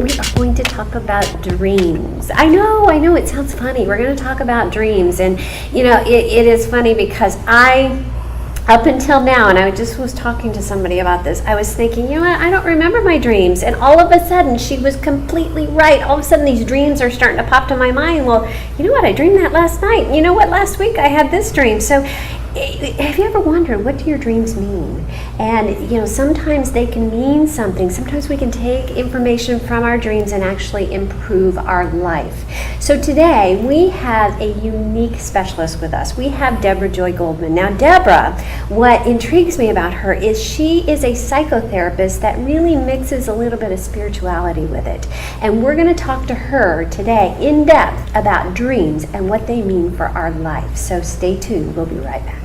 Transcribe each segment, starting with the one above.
we are going to talk about dreams. I know, it sounds funny. We're going to talk about dreams. And, it is funny because up until now, and I just was talking to somebody about this, I was thinking, I don't remember my dreams. And all of a sudden, she was completely right. All of a sudden, these dreams are starting to pop to my mind. Well, you know what? I dreamed that last night. You know what? Last week, I had this dream. So have you ever wondered, what do your dreams mean? And, sometimes they can mean something. Sometimes we can take information from our dreams and actually improve our life. So today, we have a unique specialist with us. We have Debra Joy Goldman. Now, Debra, what intrigues me about her is she is a psychotherapist that really mixes a little bit of spirituality with it. And we're going to talk to her today in depth about dreams and what they mean for our life. So stay tuned. We'll be right back.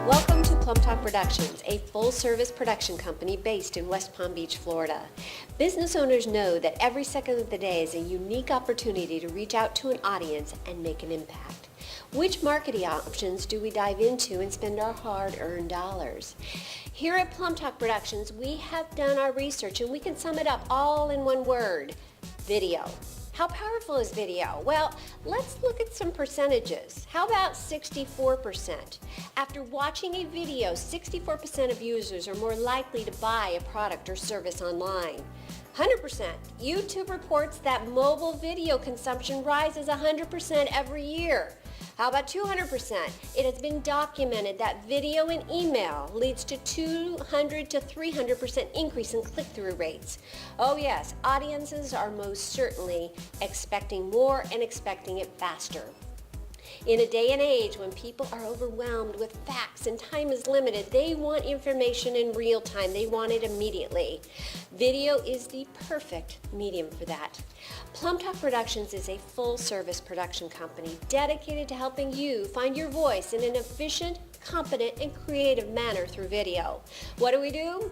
Welcome to PlumbTalk Productions, a full-service production company based in West Palm Beach, Florida. Business owners know that every second of the day is a unique opportunity to reach out to an audience and make an impact. Which marketing options do we dive into and spend our hard-earned dollars? Here at PlumbTalk Productions, we have done our research and we can sum it up all in one word: video. How powerful is video? Well, let's look at some percentages. How about 64%? After watching a video, 64% of users are more likely to buy a product or service online. 100%. YouTube reports that mobile video consumption rises 100% every year. How about 200%? It has been documented that video and email leads to 200 to 300% increase in click-through rates. Oh yes, audiences are most certainly expecting more and expecting it faster. In a day and age when people are overwhelmed with facts and time is limited, they want information in real time. They want it immediately. Video is the perfect medium for that. PlumbTalk Productions is a full-service production company dedicated to helping you find your voice in an efficient, competent, and creative manner through video. What do?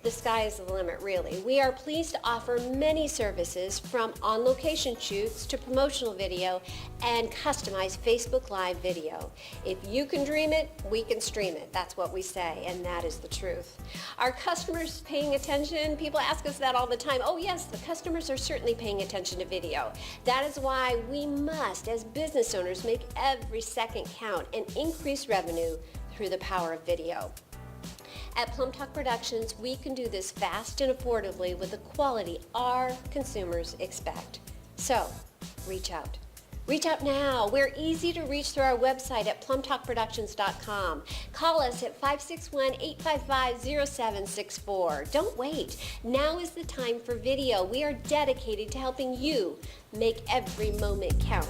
The sky is the limit, really. We are pleased to offer many services, from on-location shoots to promotional video and customized Facebook Live video. If you can dream it, we can stream it. That's what we say, and that is the truth. Are customers paying attention? People ask us that all the time. Oh yes, the customers are certainly paying attention to video. That is why we must, as business owners, make every second count and increase revenue through the power of video. At PlumbTalk Productions, we can do this fast and affordably with the quality our consumers expect. So, reach out. Reach out now. We're easy to reach through our website at PlumbTalkProductions.com. Call us at 561-855-0764. Don't wait. Now is the time for video. We are dedicated to helping you make every moment count.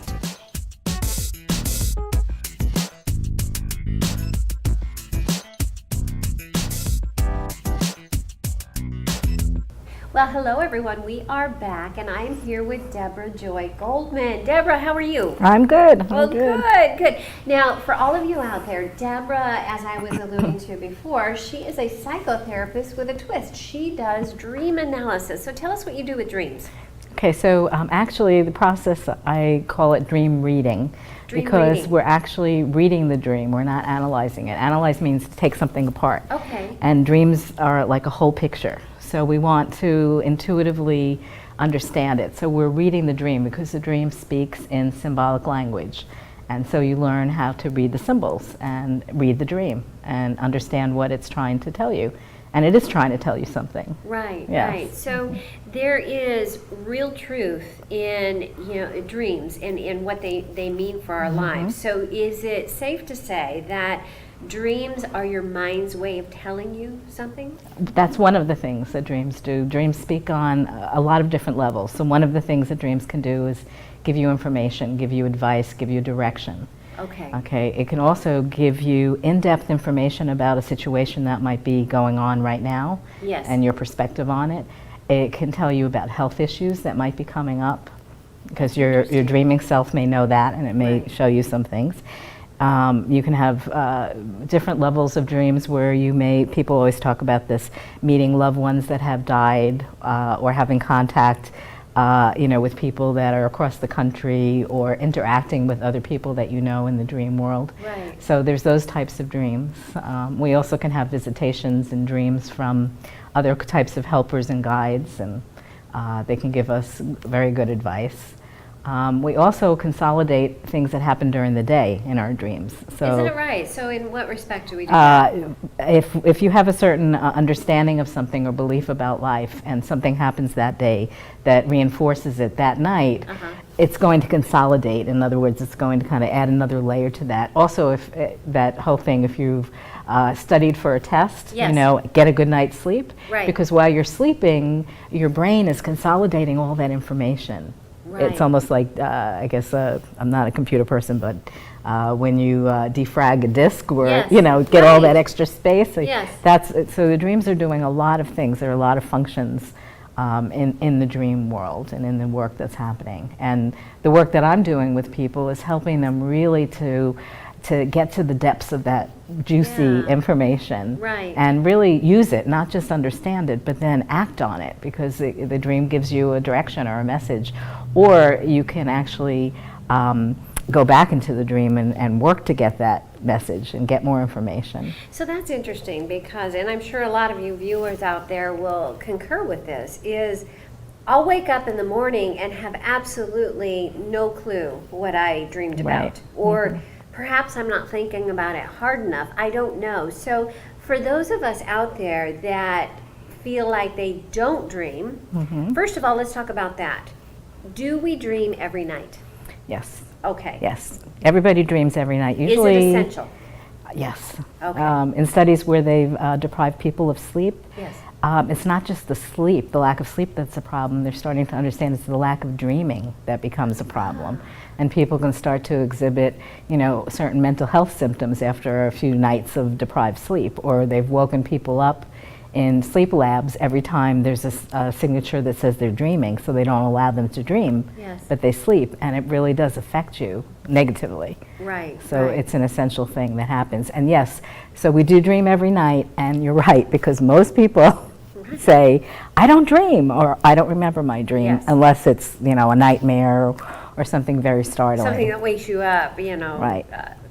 Well, hello everyone. We are back, and I'm here with Debra Joy Goldman. Debra, how are you? I'm good. Good. Now, for all of you out there, Debra, as I was alluding to before, she is a psychotherapist with a twist. She does dream analysis. So tell us what you do with dreams. Okay, so actually the process, I call it dream reading. Because we're actually reading the dream, we're not analyzing it. Analyze means to take something apart. Okay. And dreams are like a whole picture. So we want to intuitively understand it. So we're reading the dream because the dream speaks in symbolic language. And so you learn how to read the symbols and read the dream and understand what it's trying to tell you. And it is trying to tell you something. Right, yes. Right. So there is real truth in dreams and what they mean for our lives. So is it safe to say that dreams are your mind's way of telling you something? That's one of the things that dreams do. Dreams speak on a lot of different levels. So one of the things that dreams can do is give you information, give you advice, give you direction. Okay. It can also give you in-depth information about a situation that might be going on right now. Yes. And your perspective on it. It can tell you about health issues that might be coming up, because your dreaming self may know that, and it may show you some things. You can have different levels of dreams where people always talk about this, meeting loved ones that have died or having contact with people that are across the country or interacting with other people that you know in the dream world. Right. So there's those types of dreams. We also can have visitations and dreams from other types of helpers and guides, and they can give us very good advice. We also consolidate things that happen during the day in our dreams. So, isn't it right? So in what respect do we do that? If you have a certain understanding of something or belief about life, and something happens that day that reinforces it that night, it's going to consolidate. In other words, it's going to kind of add another layer to that. Also, if that whole thing, if you've studied for a test, Yes. Get a good night's sleep. Right. Because while you're sleeping, your brain is consolidating all that information. Right. It's almost like, I guess, I'm not a computer person, but when you defrag a disk or, Yes. Get all Right. that extra space. So Yes. So the dreams are doing a lot of things. There are a lot of functions in the dream world and in the work that's happening. And the work that I'm doing with people is helping them really to get to the depths of that juicy Yeah. information. Right. And really use it, not just understand it, but then act on it, because the dream gives you a direction or a message. Or you can actually go back into the dream and work to get that message and get more information. So that's interesting because, and I'm sure a lot of you viewers out there will concur with this, is I'll wake up in the morning and have absolutely no clue what I dreamed about. Right. Or perhaps I'm not thinking about it hard enough. I don't know. So for those of us out there that feel like they don't dream, first of all, let's talk about that. Do we dream every night? Yes. Okay. Yes. Everybody dreams every night. Is Usually, it essential? Yes. Okay. In studies where they've deprived people of sleep, Yes. it's not just the sleep, the lack of sleep that's a problem. They're starting to understand it's the lack of dreaming that becomes a problem. And people can start to exhibit, certain mental health symptoms after a few nights of deprived sleep, or they've woken people up in sleep labs every time there's a signature that says they're dreaming, so they don't allow them to dream, Yes. but they sleep, and it really does affect you negatively. Right. So right. it's an essential thing that happens. And yes, so we do dream every night, and you're right, because most people say, I don't dream, or I don't remember my dream, Yes. unless it's, a nightmare or something very startling. Something that wakes you up, Right.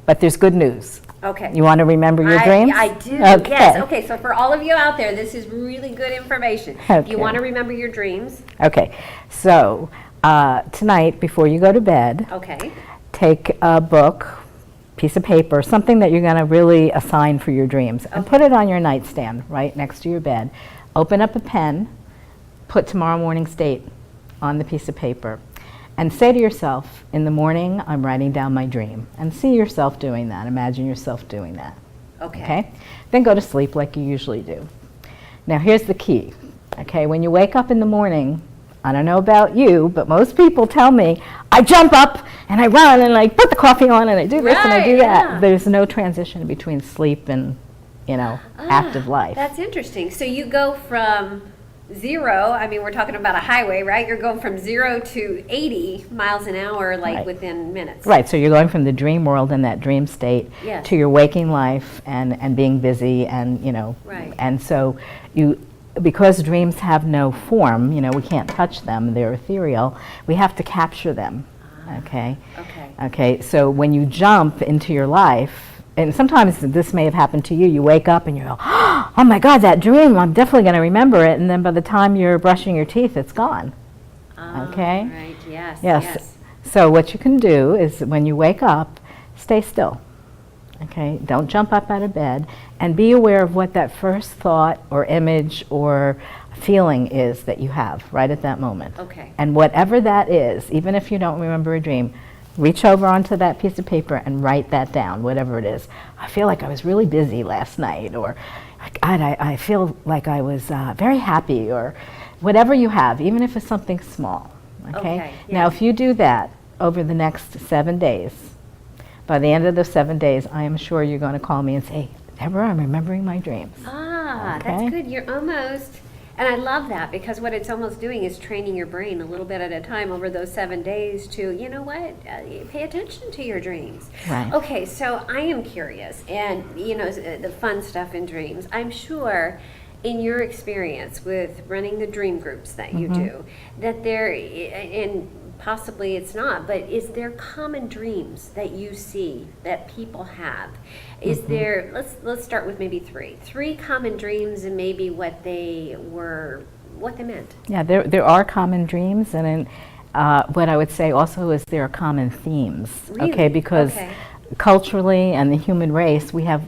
But there's good news. Okay. You want to remember your dreams? I do. Okay. Yes. Okay. So for all of you out there, this is really good information. If Okay. you want to remember your dreams, Okay. So tonight, before you go to bed, okay. take a book, piece of paper, something that you're going to really assign for your dreams, and put it on your nightstand right next to your bed. Open up a pen, put tomorrow morning's date on the piece of paper, and say to yourself, in the morning, I'm writing down my dream. And see yourself doing that. Imagine yourself doing that. Okay? Then go to sleep like you usually do. Now, here's the key. Okay, when you wake up in the morning, I don't know about you, but most people tell me, I jump up and I run and I put the coffee on and I do this and I do Right, that. yeah. There's no transition between sleep and, active life. That's interesting. So you go from 0, I mean, we're talking about a highway, right? You're going from 0 to 80 miles an hour, like Right. within minutes. Right, so you're going from the dream world and that dream state Yes. to your waking life and being busy and, Right. and so because dreams have no form, we can't touch them, they're ethereal, we have to capture them, okay? Okay. Okay, so when you jump into your life, and sometimes this may have happened to you, you wake up and you go, oh my God, that dream, I'm definitely going to remember it, and then by the time you're brushing your teeth, it's gone. Okay? Right. Yes. Yes. So what you can do is when you wake up, stay still. Okay? Don't jump up out of bed, and be aware of what that first thought or image or feeling is that you have right at that moment. Okay. And whatever that is, even if you don't remember a dream, reach over onto that piece of paper and write that down, whatever it is. I feel like I was really busy last night, or God, I feel like I was very happy, or whatever you have, even if it's something small. Okay? Now, if you do that over the next 7 days, by the end of the 7 days, I am sure you're going to call me and say, Debra, I'm remembering my dreams. Ah, Okay. that's good. You're almost, and I love that because what it's almost doing is training your brain a little bit at a time over those 7 days to, you know what, pay attention to your dreams. Right. Okay, so I am curious, and the fun stuff in dreams. I'm sure in your experience with running the dream groups that you do, that there, and possibly it's not, but is there common dreams that you see that people have? Is there, let's start with maybe three common dreams, and maybe what they meant. Yeah, there are common dreams, and what I would say also is there are common themes. Really? Okay, because culturally and the human race, we have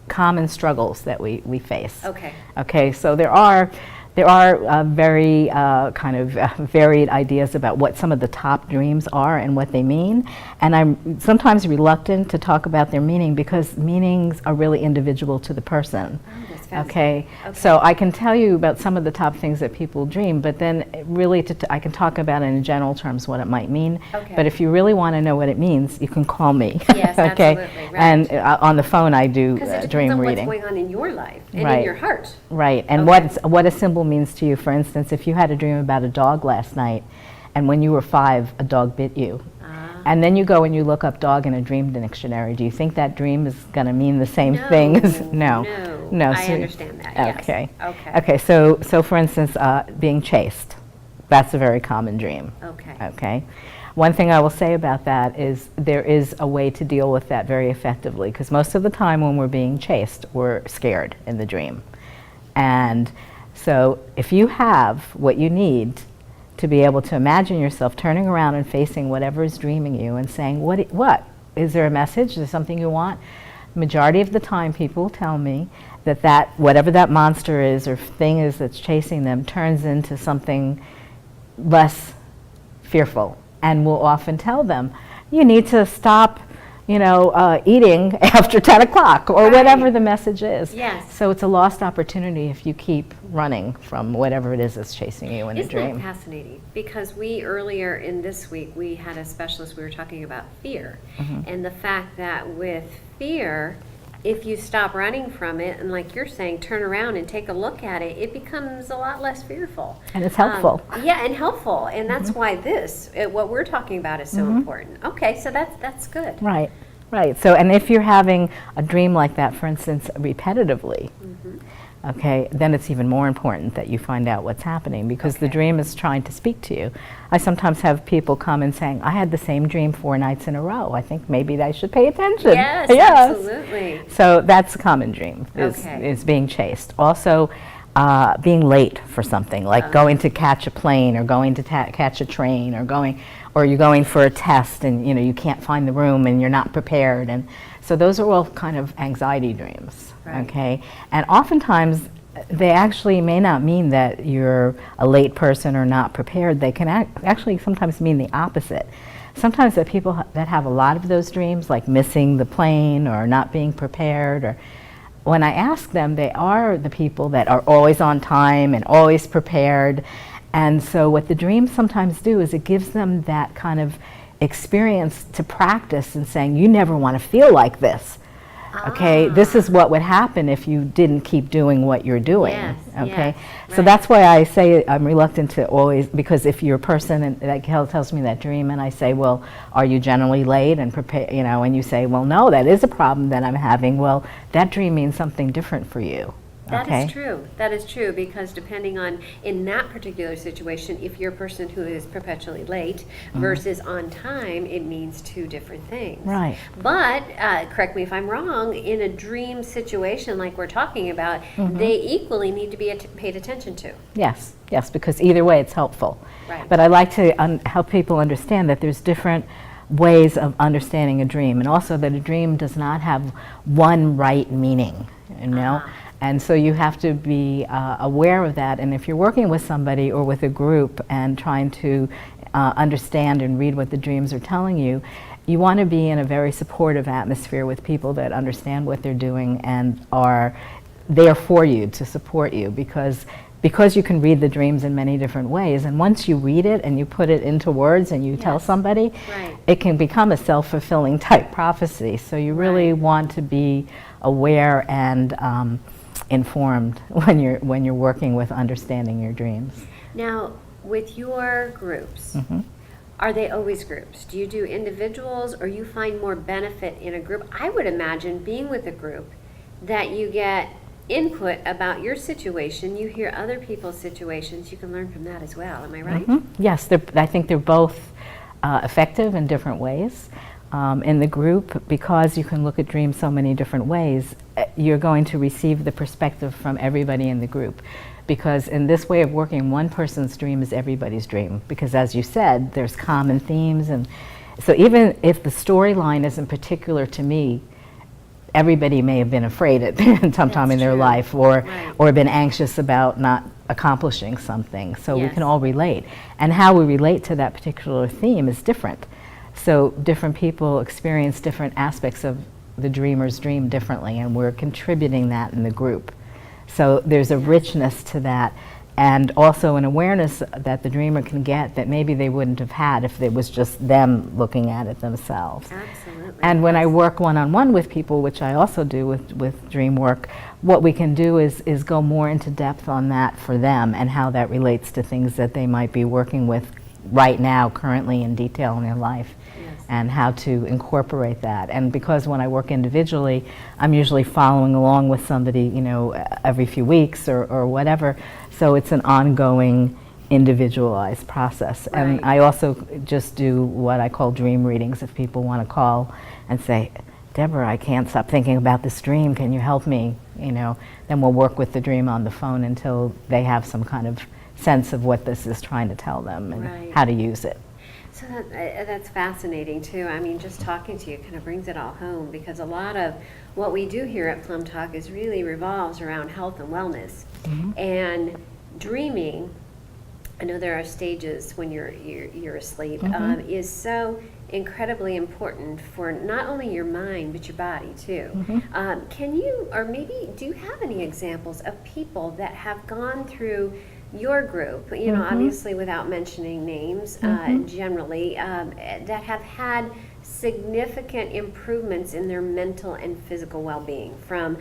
common struggles that we face. Okay. Okay, so there are very kind of varied ideas about what some of the top dreams are and what they mean, and I'm sometimes reluctant to talk about their meaning because meanings are really individual to the person. Oh, that's Okay, so I can tell you about some of the top things that people dream, but then really I can talk about it in general terms what it might mean. Okay. But if you really want to know what it means, you can call me. Yes, okay? absolutely, right. And on the phone I do Because it depends dream on reading. what's going on in your life and Right. in your heart. Right, and Okay. what a symbol means to you. For instance, if you had a dream about a dog last night, and when you were 5, a dog bit you, and then you go and you look up dog in a dream dictionary, do you think that dream is going to mean the same thing as No. I so- understand that, yes. Okay. Okay. Okay, so for instance, being chased, that's a very common dream. Okay. Okay. One thing I will say about that is there is a way to deal with that very effectively, because most of the time when we're being chased, we're scared in the dream. And so if you have what you need to be able to imagine yourself turning around and facing whatever is dreaming you and saying, what? Is there a message? Is there something you want? Majority of the time people tell me that whatever that monster is or thing is that's chasing them turns into something less fearful, and will often tell them, you need to stop eating after 10 o'clock or Right. whatever the message is. Yes. So it's a lost opportunity if you keep running from whatever it is that's chasing you in a Isn't dream. that fascinating? Because earlier in this week, we had a specialist, we were talking about fear. And the fact that with fear, if you stop running from it, and like you're saying, turn around and take a look at it, it becomes a lot less fearful. And it's helpful. Yeah, and helpful. And that's why what we're talking about is so important. Okay, so that's good. Right, right. So, and if you're having a dream like that, for instance, repetitively, okay, then it's even more important that you find out what's happening, because the dream is trying to speak to you. I sometimes have people come and saying, I had the same dream 4 nights in a row. I think maybe I should pay attention. Yes, absolutely. So that's a common dream, Okay. is being chased. Also, being late for something, like going to catch a plane or going to catch a train, or you're going for a test and you can't find the room and you're not prepared. And so those are all kind of anxiety dreams, Right. okay? And oftentimes they actually may not mean that you're a late person or not prepared. They can actually sometimes mean the opposite. Sometimes the people that have a lot of those dreams, like missing the plane or not being prepared, or when I ask them, they are the people that are always on time and always prepared. And so what the dreams sometimes do is it gives them that kind of experience to practice and saying, you never want to feel like this. Okay, this is what would happen if you didn't keep doing what you're doing. Yes, okay, yes, so right. that's why I say I'm reluctant to always, because if you're a person and that tells me that dream, and I say, well, are you generally late and prepare? And you say, well, no, that is a problem that I'm having. Well, that dream means something different for you. That okay? is true. That is true, because depending on, in that particular situation, if you're a person who is perpetually late versus on time, it means 2 different things. Right. But, correct me if I'm wrong, in a dream situation like we're talking about, they equally need to be paid attention to. Yes, because either way it's helpful. Right. But I like to help people understand that there's different ways of understanding a dream, and also that a dream does not have one right meaning, And so you have to be aware of that. And if you're working with somebody or with a group and trying to understand and read what the dreams are telling you, you want to be in a very supportive atmosphere with people that understand what they're doing and are there for you to support you, because you can read the dreams in many different ways. And once you read it and you put it into words and you tell somebody, Right. it can become a self-fulfilling type prophecy. So you really want to be aware and informed when you're working with understanding your dreams. Now, with your groups, are they always groups? Do you do individuals, or you find more benefit in a group? I would imagine being with a group that you get input about your situation, you hear other people's situations, you can learn from that as well. Am I right? Yes, I think they're both effective in different ways. In the group, because you can look at dreams so many different ways, you're going to receive the perspective from everybody in the group. Because in this way of working, one person's dream is everybody's dream. Because as you said, there's common themes. And so even if the storyline isn't particular to me, everybody may have been afraid at some time in their life, or been anxious about not accomplishing something. So we can all relate. And how we relate to that particular theme is different. So different people experience different aspects of the dreamer's dream differently, and we're contributing that in the group. So there's a richness to that, and also an awareness that the dreamer can get that maybe they wouldn't have had if it was just them looking at it themselves. Absolutely. And when I work one-on-one with people, which I also do with dream work, what we can do is go more into depth on that for them and how that relates to things that they might be working with right now, currently in detail in their life. And how to incorporate that. And because when I work individually, I'm usually following along with somebody, you know, every few weeks or whatever. So it's an ongoing, individualized process. Right. And I also just do what I call dream readings. If people want to call and say, Deborah, I can't stop thinking about this dream, can you help me? You know, then we'll work with the dream on the phone until they have some kind of sense of what this is trying to tell them and how to use it. So that's fascinating too. I mean, just talking to you kind of brings it all home, because a lot of what we do here at Plum Talk is really revolves around health and wellness. And dreaming, I know there are stages when you're asleep, is so incredibly important for not only your mind but your body too. Can you, or maybe do you have any examples of people that have gone through your group, you know, obviously without mentioning names, generally, that have had significant improvements in their mental and physical well-being from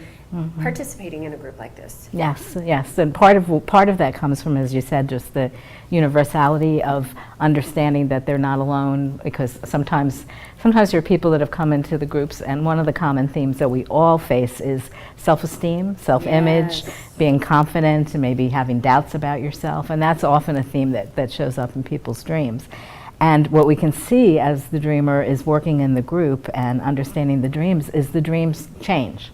participating in a group like this? Yes, yes, and part of that comes from, as you said, just the universality of understanding that they're not alone. Because sometimes there are people that have come into the groups, and one of the common themes that we all face is self-esteem, self-image, being confident, and maybe having doubts about yourself, and that's often a theme that shows up in people's dreams. And what we can see as the dreamer is working in the group and understanding the dreams is the dreams change.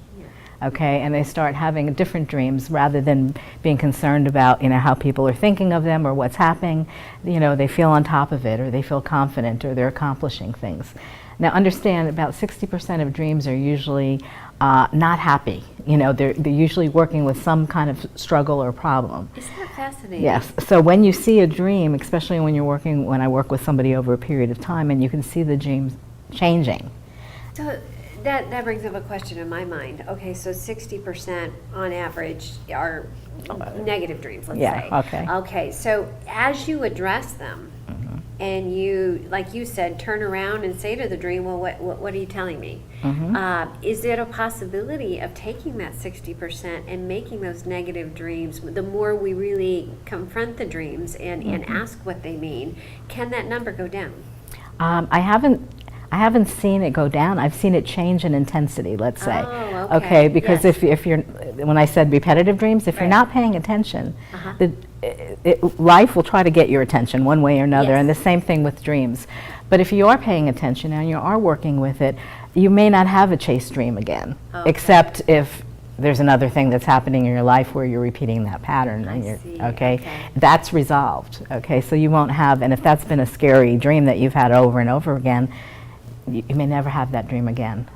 Okay, and they start having different dreams rather than being concerned about, you know, how people are thinking of them or what's happening. You know, they feel on top of it, or they feel confident, or they're accomplishing things. Now, understand about 60% of dreams are usually not happy. You know, they're usually working with some kind of struggle or problem. Isn't that fascinating? Yes. So when you see a dream, especially when I work with somebody over a period of time, and you can see the dreams changing. So that brings up a question in my mind. Okay, so 60% on average are negative dreams, let's say. Okay. Okay, so as you address them, and you, like you said, turn around and say to the dream, well, what are you telling me? Is it a possibility of taking that 60% and making those negative dreams, the more we really confront the dreams and ask what they mean, can that number go down? I haven't seen it go down. I've seen it change in intensity, let's say. Oh, okay, because if you're, when I said repetitive dreams, if you're not paying attention, life will try to get your attention one way or another, and the same thing with dreams. But if you are paying attention and you are working with it, you may not have a chase dream again, except if there's another thing that's happening in your life where you're repeating that pattern. Okay, that's resolved. Okay, so you won't have, and if that's been a scary dream that you've had over and over again, you may never have that dream again.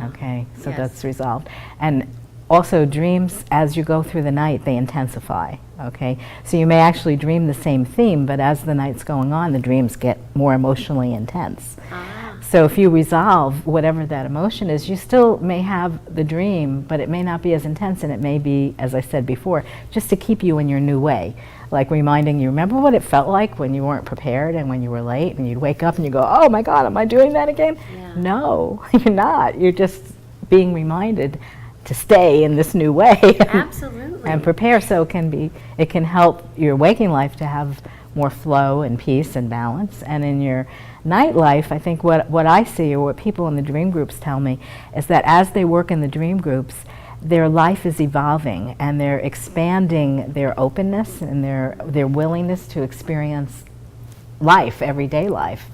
Okay, so that's resolved. And also dreams, as you go through the night, they intensify. Okay, so you may actually dream the same theme, but as the night's going on, the dreams get more emotionally intense. So if you resolve whatever that emotion is, you still may have the dream, but it may not be as intense, and it may be, as I said before, just to keep you in your new way. Like reminding you, remember what it felt like when you weren't prepared and when you were late, and you'd wake up and you go, oh my God, am I doing that again? No, you're not. You're just being reminded to stay in this new way. Absolutely. And prepare, so it can help your waking life to have more flow and peace and balance. And in your night life, I think what I see, or what people in the dream groups tell me, is that as they work in the dream groups, their life is evolving and they're expanding their openness and their willingness to experience life, everyday life.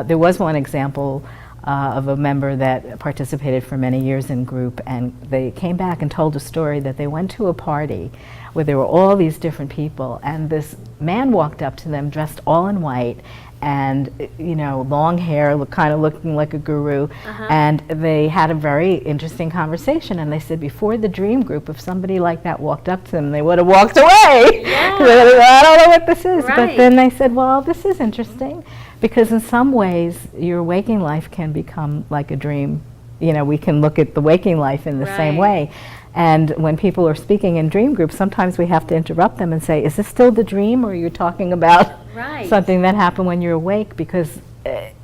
There was one example of a member that participated for many years in group, and they came back and told a story that they went to a party where there were all these different people, and this man walked up to them dressed all in white and, you know, long hair, kind of looking like a guru, and they had a very interesting conversation, and they said before the dream group, if somebody like that walked up to them, they would have walked away. Yeah. I don't know what this is, Right. but then they said, well, this is interesting, because in some ways your waking life can become like a dream. You know, we can look at the waking life in the same Right. way. And when people are speaking in dream groups, sometimes we have to interrupt them and say, is this still the dream, or are you talking about Right. something that happened when you're awake? Because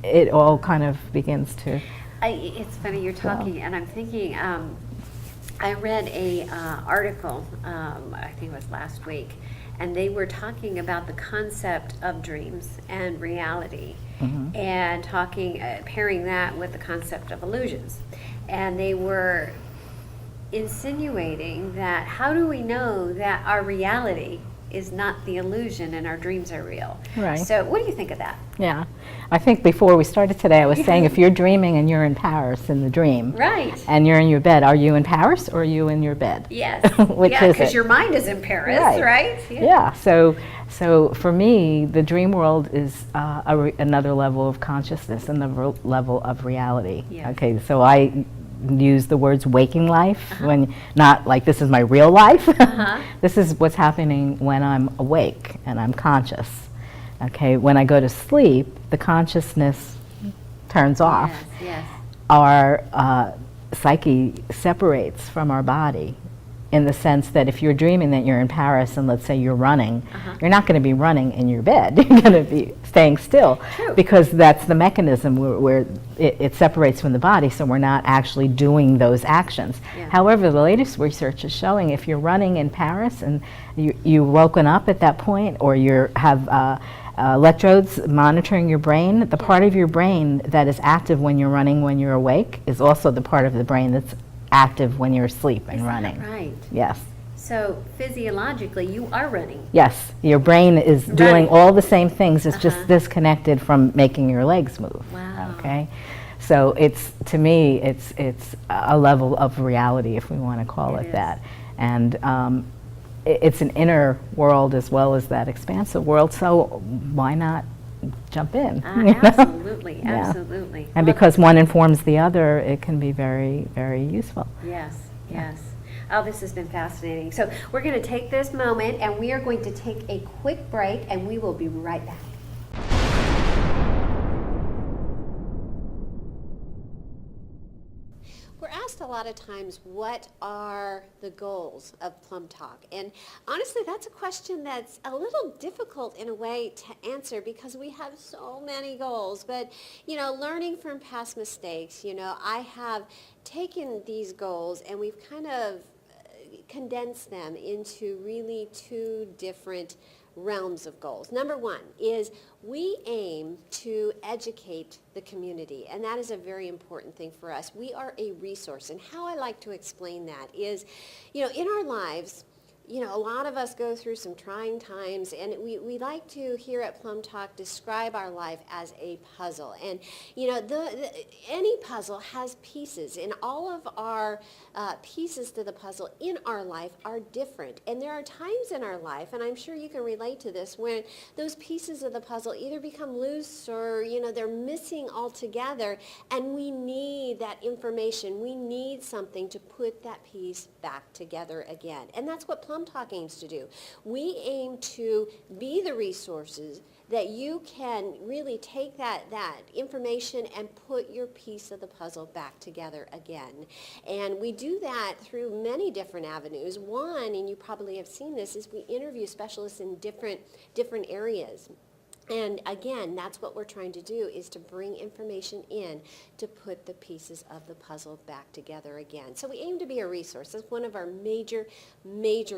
it all kind of begins to... It's funny you're talking, and I'm thinking, I read a article, I think it was last week, and they were talking about the concept of dreams and reality, and talking, pairing that with the concept of illusions. And they were insinuating that how do we know that our reality is not the illusion and our dreams are real? Right. So what do you think of that? Yeah. I think before we started today, I was saying if you're dreaming and you're in Paris in the dream, Right. and you're in your bed, are you in Paris or are you in your bed? Yes. Which yeah, is because it? your mind is in Paris, Right. right? Yeah. So for me, the dream world is another level of consciousness, another level of reality. Yes. Okay. So I use the words waking life when not like this is my real life. This is what's happening when I'm awake and I'm conscious. Okay. When I go to sleep, the consciousness turns off. Yes, yes. Our psyche separates from our body, in the sense that if you're dreaming that you're in Paris and let's say you're running, you're not going to be running in your bed. You're going to be staying still. True. Because that's the mechanism where it separates from the body, so we're not actually doing those actions. Yeah. However, the latest research is showing if you're running in Paris and you've woken up at that point, or you have electrodes monitoring your brain, the part of your brain that is active when you're running when you're awake is also the part of the brain that's active when you're asleep and Is that running. right? Yes. So physiologically, you are running. Yes. Your brain is doing Running. all the same things. It's just disconnected from making your legs move. Wow. Okay. So it's, to me, it's a level of reality, if we want to call It it is. that. And it's an inner world as well as that expansive world. So why not jump in? you know? Absolutely, Yeah. absolutely. And Well, because one informs the other, it can be very, very useful. Yes, yes. Oh, this has been fascinating. So we're going to take this moment and we are going to take a quick break, and we will be right back. We're asked a lot of times, what are the goals of Plum Talk? And honestly, that's a question that's a little difficult in a way to answer, because we have so many goals. But, you know, learning from past mistakes, you know, I have taken these goals and we've kind of condensed them into really two different realms of goals. Number one is we aim to educate the community, and that is a very important thing for us. We are a resource, and how I like to explain that is, you know, in our lives, you know, a lot of us go through some trying times, and we like to, here at Plum Talk, describe our life as a puzzle. And, you know, any puzzle has pieces, and all of our pieces to the puzzle in our life are different. And there are times in our life, and I'm sure you can relate to this, when those pieces of the puzzle either become loose or, you know, they're missing altogether, and we need that information. We need something to put that piece back together again. And that's what Plum Talk aims to do. We aim to be the resources that you can really take that information and put your piece of the puzzle back together again. And we do that through many different avenues. One, and you probably have seen this, is we interview specialists in different areas. And again, that's what we're trying to do, is to bring information in to put the pieces of the puzzle back together again. So we aim to be a resource. That's one of our major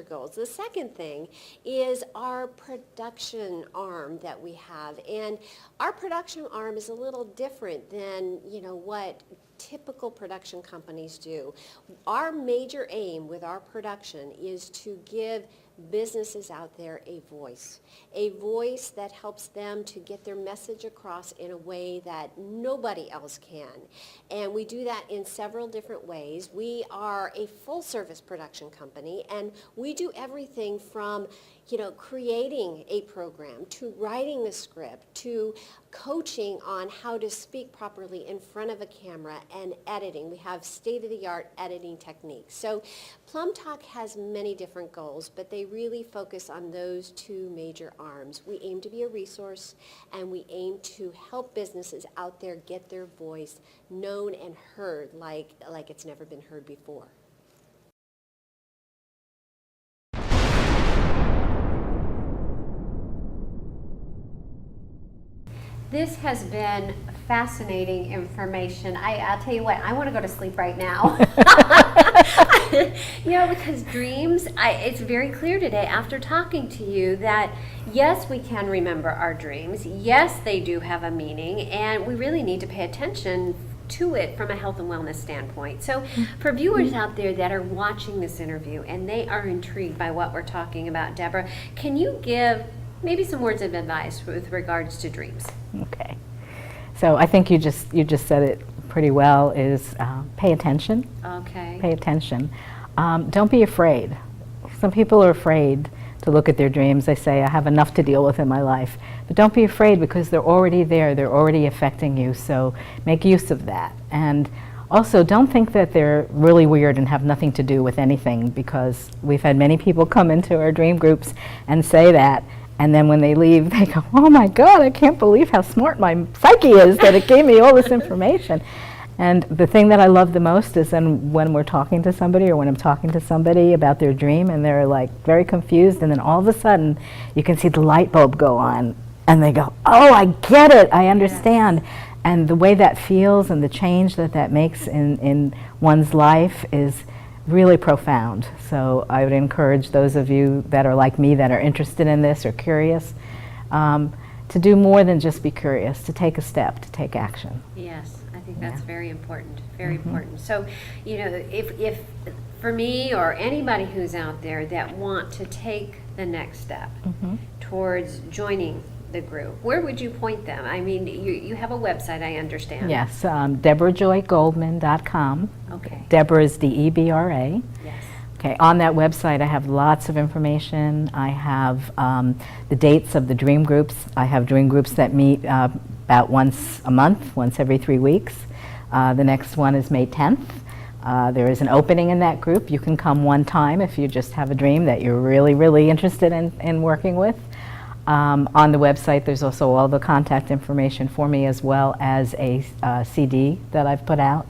goals. The second thing is our production arm that we have. And our production arm is a little different than, you know, what typical production companies do. Our major aim with our production is to give businesses out there a voice that helps them to get their message across in a way that nobody else can. And we do that in several different ways. We are a full-service production company, and we do everything from creating a program, to writing the script, to coaching on how to speak properly in front of a camera, and editing. We have state-of-the-art editing techniques. So PlumbTalk has many different goals, but they really focus on those two major arms. We aim to be a resource, and we aim to help businesses out there get their voice known and heard like it's never been heard before. This has been fascinating information. I'll tell you what, I want to go to sleep right now. Because dreams, it's very clear today after talking to you that yes, we can remember our dreams. Yes, they do have a meaning, and we really need to pay attention to it from a health and wellness standpoint. So for viewers out there that are watching this interview and they are intrigued by what we're talking about, Debra, can you give maybe some words of advice with regards to dreams? Okay. So I think you just said it pretty well, is pay attention. Okay. Pay attention. Don't be afraid. Some people are afraid to look at their dreams. They say, I have enough to deal with in my life. But don't be afraid, because they're already there. They're already affecting you. So make use of that. And also, don't think that they're really weird and have nothing to do with anything, because we've had many people come into our dream groups and say that. And then when they leave, they go, oh my God, I can't believe how smart my psyche is that it gave me all this information. And the thing that I love the most is when we're talking to somebody, or when I'm talking to somebody about their dream and they're like very confused, and then all of a sudden you can see the light bulb go on and they go, oh, I get it, I understand. Yes. And the way that feels and the change that makes in one's life is really profound. So I would encourage those of you that are like me, that are interested in this or curious, to do more than just be curious, to take a step, to take action. Yes, I think that's very important, very important. So, if for me or anybody who's out there that want to take the next step towards joining the group, where would you point them? I mean, you have a website, I understand. Yes, DebraJoyGoldman.com. Okay. Debra is Debra. Yes. Okay, on that website I have lots of information. I have the dates of the dream groups. I have dream groups that meet about once a month, once every 3 weeks. The next one is May 10th. There is an opening in that group. You can come one time if you just have a dream that you're really, really interested in working with. On the website, there's also all the contact information for me, as well as a CD that I've put out.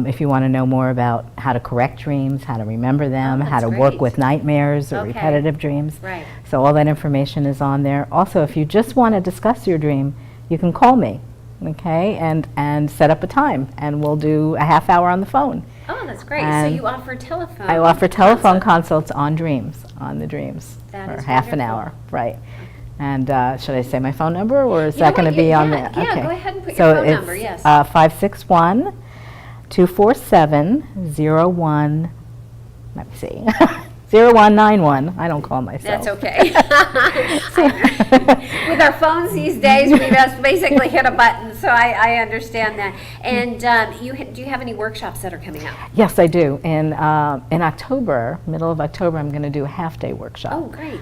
If you want to know more about how to correct dreams, how to remember them, how to work with nightmares or repetitive dreams. Right. So all that information is on there. Also, if you just want to discuss your dream, you can call me, okay, and set up a time, and we'll do a half hour on the phone. Oh, that's great. So you offer telephone I offer telephone consults on dreams, on the dreams, for half an hour, right. And should I say my phone number, or is that going to be on there? Yeah, go ahead and put your phone number, yes. 561-247-01, let me see, 0191. I don't call myself. That's okay. With our phones these days, we just basically hit a button, so I understand that. And do you have any workshops that are coming up? Yes, I do. In October, middle of October, I'm going to do a half-day workshop. Oh, great.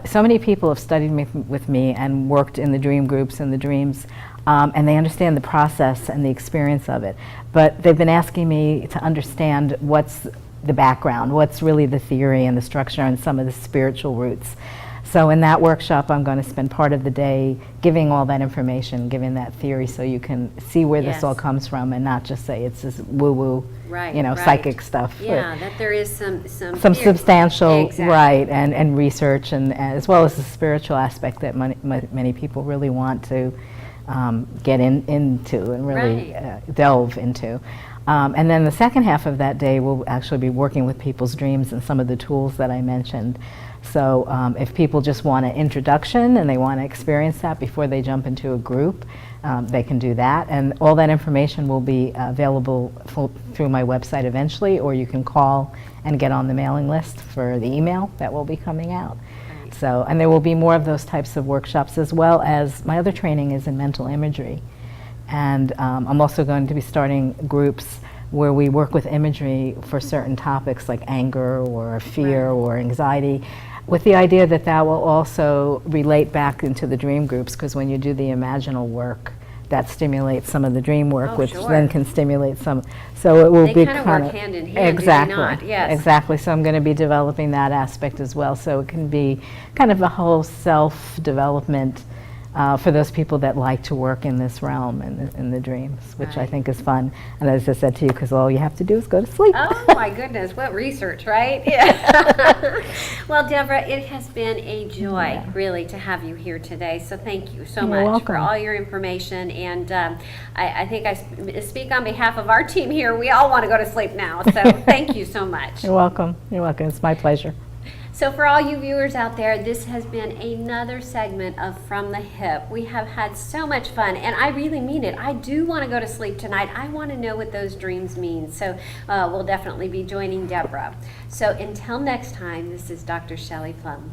So many people have studied with me and worked in the dream groups and the dreams, and they understand the process and the experience of it. But they've been asking me to understand what's the background, what's really the theory and the structure and some of the spiritual roots. So in that workshop, I'm going to spend part of the day giving all that information, giving that theory, so you can see where this all comes from, and not just say it's this woo-woo, psychic stuff. Yeah, that there is some substantial, right, and research, and as well as the spiritual aspect that many people really want to get into and really delve into. And then the second half of that day, we'll actually be working with people's dreams and some of the tools that I mentioned. So if people just want an introduction and they want to experience that before they jump into a group, they can do that. And all that information will be available through my website eventually, or you can call and get on the mailing list for the email that will be coming out. Right. So, and there will be more of those types of workshops, as well as my other training is in mental imagery. And I'm also going to be starting groups where we work with imagery for certain topics like anger or fear or anxiety, with the idea that that will also relate back into the dream groups, because when you do the imaginal work, that stimulates some of the dream work, which then can stimulate some. So it will They be kind of work hand in hand, exactly, do they not? Yes. Exactly. So I'm going to be developing that aspect as well. So it can be kind of a whole self-development for those people that like to work in this realm, in the dreams, which I think is fun. And as I said to you, because all you have to do is go to sleep. Oh my goodness, what research, right? Yeah. Well, Debra, it has been a joy, really, to have you here today. So thank you so much welcome. for all your information. And I think I speak on behalf of our team here. We all want to go to sleep now. So thank you so much. You're welcome. You're welcome. It's my pleasure. So for all you viewers out there, this has been another segment of From the Hip. We have had so much fun, and I really mean it. I do want to go to sleep tonight. I want to know what those dreams mean. So we'll definitely be joining Debra. So until next time, this is Dr. Shelley Plum.